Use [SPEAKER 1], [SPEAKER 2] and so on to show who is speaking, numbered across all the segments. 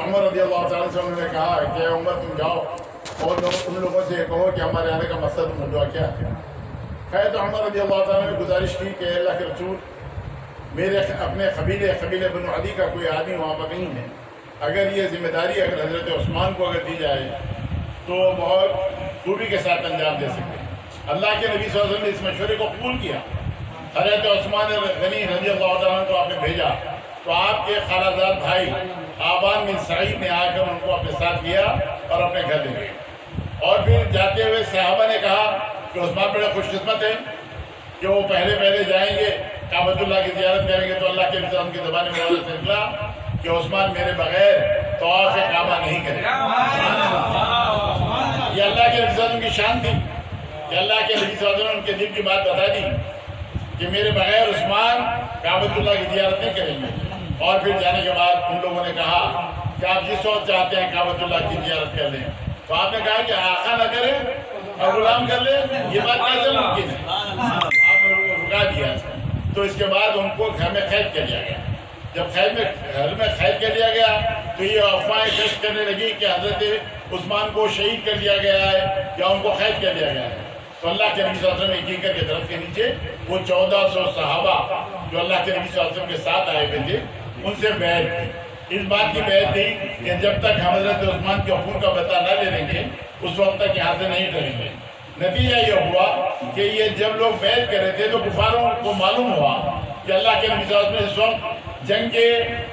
[SPEAKER 1] عمر رضی اللہ تعالیٰ سے انہوں نے کہا کہ عمر تم جاؤ اور ان لوگوں سے کہو کہ ہمارے آنے کا مقصد موضوع کیا ہے. تو عمر رضی اللہ تعالیٰ نے گزارش کی کہ اللہ کے رسول میرے اپنے قبیلے بنو عدی کا کوئی آدمی وہاں پر نہیں ہے. اگر یہ ذمہ داری اگر حضرت عثمان کو اگر دی جائے تو بہت خوبی کے ساتھ انجام دے سکتے ہیں. اللہ کے نبی صلی اللہ علیہ وسلم نے اس مشورے کو قبول کیا. حضرت عثمان غنی رضی اللہ تعالیٰ کو آپ نے بھیجا تو آپ کے خالہ زاد بھائی آبان بن سعید نے آ کر ان کو اپنے ساتھ لیا اور اپنے گھر لے گئے. اور پھر جاتے ہوئے صحابہ نے کہا کہ عثمان بڑے خوش قسمت ہیں کہ وہ پہلے جائیں گے کعبۃ اللہ کی زیارت کریں گے. تو اللہ کے نظام کی زبان میں سے نکلا کہ عثمان میرے بغیر طواف کعبہ نہیں کرے. یہ اللہ کے نظام کی شان تھی کہ اللہ کے نبی صلی اللہ علیہ وسلم نے ان کے دل کی بات بتا دی کہ میرے بغیر عثمان کعبۃ اللہ کی زیارت نہیں کریں گے. اور پھر جانے کے بعد ان لوگوں نے کہا کہ آپ جس وقت چاہتے ہیں کعبۃ اللہ کی زیارت کر لیں. تو آپ نے کہا کہ آقا نہ کرے اور غلام کر لے, یہ بات کیسے ممکن ہے؟ آپ نے رکا دیا. تو اس کے بعد ان کو گھر میں قید کر لیا گیا. جب گھر میں قید کر لیا گیا تو یہ افواہیں کشف کرنے لگی کہ حضرت عثمان کو شہید کر دیا گیا ہے یا ان کو قید کر دیا گیا ہے. تو اللہ کے نبی صلی اللہ علیہ وسلم ایک کیکر کے درخت کے نیچے وہ 1400 صحابہ جو اللہ کے نبی صلی اللہ علیہ وسلم کے ساتھ آئے ہوئے تھے ان سے بیعت کی. اس بات کی بیعت تھی کہ جب تک ہم حضرت عثمان کے خون کا بدلہ نہ لے لیں گے اس وقت تک یہاں سے نہیں ڈریں گے. نتیجہ یہ ہوا کہ یہ جب لوگ بیعت کر رہے تھے تو کفاروں کو معلوم ہوا کہ اللہ کے نبی صلی اللہ علیہ وسلم اس وقت جنگ کے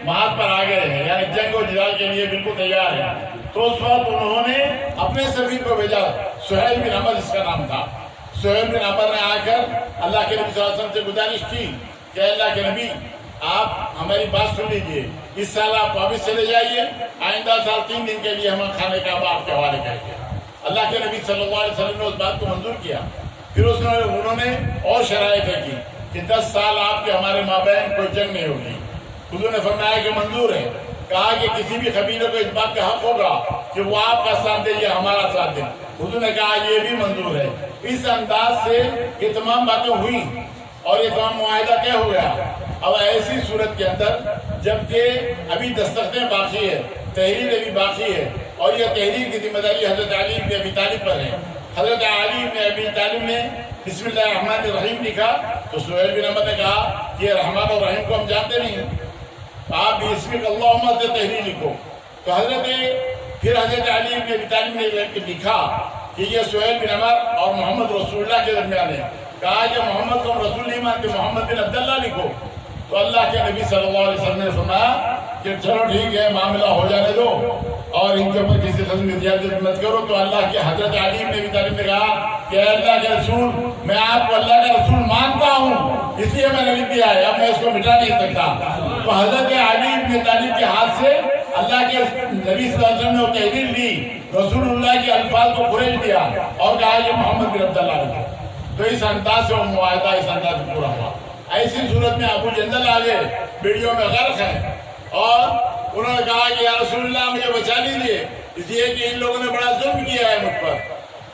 [SPEAKER 1] محاذ پر آ گئے ہیں, یعنی جنگ و جدال کے لیے بالکل تیار ہیں. تو اس وقت انہوں نے اپنے سفیر کو بھیجا, سہیل بن عمر اس کا نام تھا. سہیل بن عمر نے آ کر اللہ کے نبی صلی اللہ علیہ وسلم سے گزارش کی کہ اللہ کے نبی آپ ہماری بات سن لیجئے, اس سال آپ واپس چلے جائیے, آئندہ سال 3 دن کے لیے ہم خانے کعبہ آپ کے حوالے کریں گے. اللہ کے نبی صلی اللہ علیہ وسلم نے اس بات کو منظور کیا. پھر انہوں نے اور شرائط رکھی کہ 10 سال آپ کے ہمارے مابین کوئی جنگ نہیں ہوگی. حضور نے فرمایا کہ منظور ہے. کہا کہ کسی بھی قبیلے کو اس بات کا حق ہوگا کہ وہ آپ کا ساتھ دے یا ہمارا ساتھ دے. حضور نے کہا یہ بھی منظور ہے. اس انداز سے یہ تمام باتیں ہوئی اور یہ تمام معاہدہ طے ہو گیا. اب ایسی صورت کے اندر جبکہ ابھی دستخطیں باقی ہے, تحریر ابھی باقی ہے, اور یہ تحریر کی ذمہ داری حضرت علی بن ابی طالب پر ہے. حضرت علی بن ابی طالب نے بسم اللہ الرحمن الرحیم لکھا تو سہیل بن عمر نے کہا کہ رحمان اور رحیم کو ہم جانتے نہیں ہیں, آپ بسم اللہم سے تحریر لکھو. تو پھر حضرت علی بن ابی طالب نے لکھا کہ یہ سہیل بن عمر اور محمد رسول اللہ کے درمیان ہے. کہا کہ محمد کو ہم رسول نہیں مانتے, محمد بن عبداللہ لکھو. تو اللہ کے نبی صلی اللہ علیہ وسلم نے فرمایا کہ چلو ٹھیک ہے, معاملہ ہو جانے دو اور ان کے اوپر کسی قسم کی زیادتی مت کرو. تو اللہ کے حضرت علی بن ابی طالب نے کہا کہ اللہ کے رسول میں آپ کو اللہ کا رسول مانتا ہوں, اس لیے میں نے لکھ دیا ہے, اب میں اس کو مٹا نہیں سکتا. تو حضرت علی بن طالب کے ہاتھ سے اللہ کے نبی صلی اللہ علیہ وسلم نے وہ تحریر لی, رسول اللہ کے الفاظ کو کھریج دیا اور کہا یہ محمد بن عبداللہ لکھا. تو اس انداز سے وہ معاہدہ اس انداز سے پورا ہوا. ایسی صورت میں ابو جندل آگے ویڈیو میں غرق ہے اور انہوں نے کہا کہ یا رسول اللہ مجھے بچا لیجیے, اس لیے کہ ان لوگوں نے بڑا ظلم کیا ہے مجھ پر.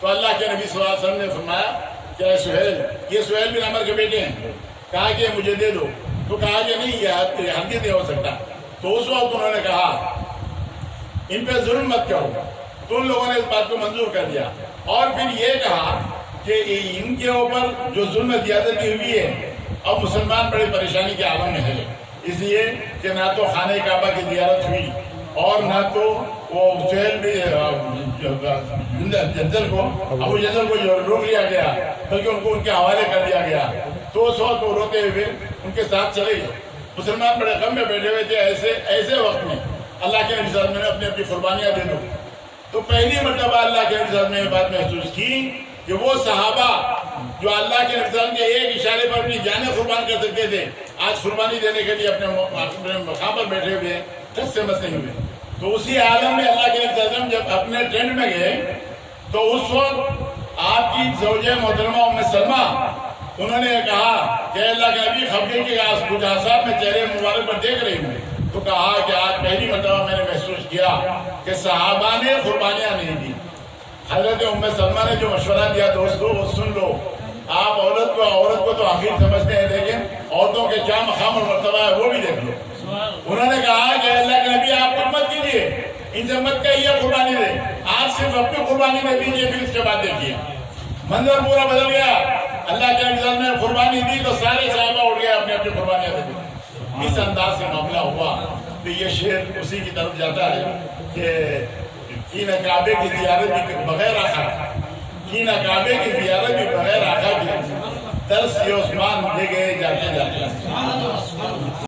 [SPEAKER 1] تو اللہ کے نبی صلی اللہ علیہ وسلم نے فرمایا کہ اے سہیل, یہ سہیل بن عمر کے بیٹے ہیں, کہا کہ مجھے دے دو. تو کہا کہ نہیں, یہ ہرگز نہیں ہو سکتا. تو اس وقت انہوں نے کہا ان پہ ظلم مت کرو. تو ان لوگوں نے اس بات کو منظور کر دیا اور پھر یہ کہا کہ ان کے اوپر جو ظلم زیادتی ہوئی ہے اب مسلمان بڑی پریشانی کے عالم میں ہے, اس لیے کہ نہ تو خانہ کعبہ کی زیارت ہوئی اور نہ تو وہ سہیل جندل کو ابو جندل کو روک لیا گیا بلکہ ان کو ان کے حوالے کر دیا گیا. تو اس وقت وہ روتے ہوئے ان کے ساتھ چلے گئے. مسلمان بڑے غم میں بیٹھے ہوئے تھے. ایسے وقت میں اللہ کے نبی صلی اللہ علیہ وسلم نے اپنی قربانیاں دے دو. تو پہلی مرتبہ اللہ کے نبی صلی اللہ علیہ وسلم نے یہ بات محسوس کی کہ وہ صحابہ جو اللہ کے نبی صلی اللہ علیہ وسلم کے ایک اشارے پر اپنی جانیں قربان کر سکتے تھے, آج قربانی دینے کے لیے اپنے مقام پر بیٹھے ہوئے ہیں, کس سے مس نہیں ہوئے. تو اسی عالم میں اللہ کے نبی صلی اللہ علیہ وسلم جب اپنے ٹینٹ میں گئے تو اس وقت آپ کی زوجہ محترمہ ام سلمہ انہوں نے کہا کہ اللہ کے نبی خفگے کے کچھ آثار میں چہرے مبارک پر دیکھ رہی ہوں. تو کہا کہ آج پہلی مرتبہ میں نے محسوس کیا کہ صحابہ نے قربانیاں نہیں دی. حضرت ام سلمہ نے جو مشورہ دیا دوستو وہ سن لو. آپ عورت کو تو آخر سمجھتے ہیں, لیکن عورتوں کے کیا مقام اور مرتبہ ہے وہ بھی دیکھ لو. انہوں نے کہا کہ اللہ کے نبی آپ خود مت کیجیے, ان سے مت کہیے قربانی دے، آج صرف اپنی قربانی دے دیجیے، پھر اس کے بعد دیکھیے منظر پورا بدل گیا۔ اللہ کے نبی نے قربانی دی تو سارے صحابہ اٹھ گئے اپنی اپنی قربانیاں دے دی۔ اس انداز سے معاملہ ہوا تو یہ شعر اسی کی طرف جاتا ہے کہ کینہ کعبے کی زیارت بھی بغیر آقا، کینہ کعبے کی زیارت بھی بغیر آقا کی، درس یہ عثمان دے گئے جاتے جاتے۔